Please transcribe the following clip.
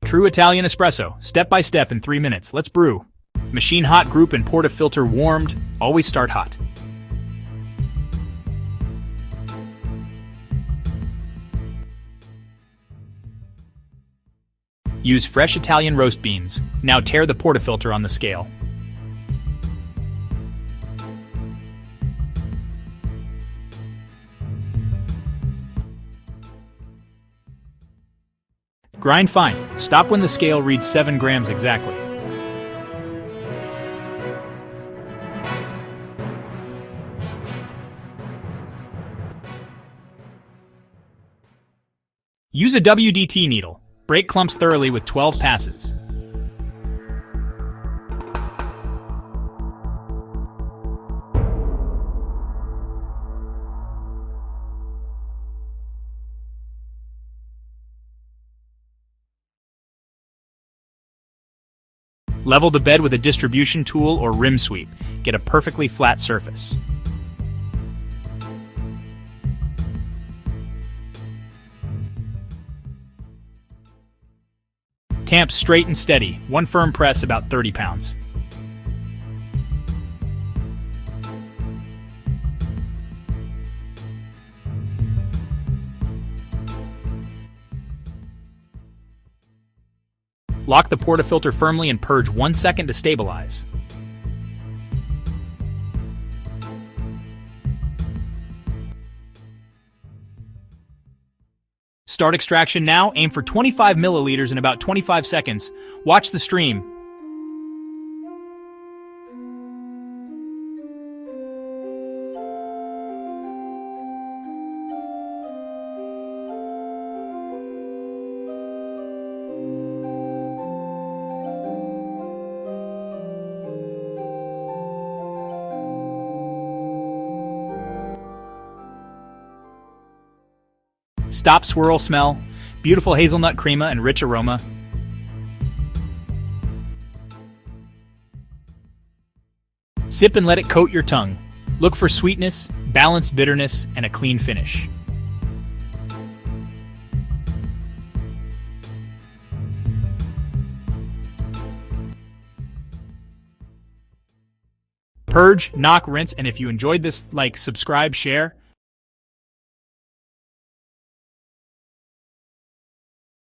True Italian espresso, step by step in 3 minutes. Let's brew. Machine hot, group and portafilter warmed. Always start hot. Use fresh Italian roast beans. Now tare the portafilter on the scale. Grind fine. Stop when the scale reads 7 grams exactly. Use a WDT needle. Break clumps thoroughly with 12 passes. Level the bed with a distribution tool or rim sweep. Get a perfectly flat surface. Tamp straight and steady, one firm press about 30 pounds. Lock the portafilter firmly and purge 1 second to stabilize. Start extraction now. Aim for 25 milliliters in about 25 seconds. Watch the stream. Stop, swirl, smell. Beautiful hazelnut crema and rich aroma. Sip and let it coat your tongue. Look for sweetness, balanced bitterness, and a clean finish. Purge, knock, rinse, and if you enjoyed this, like, subscribe, share.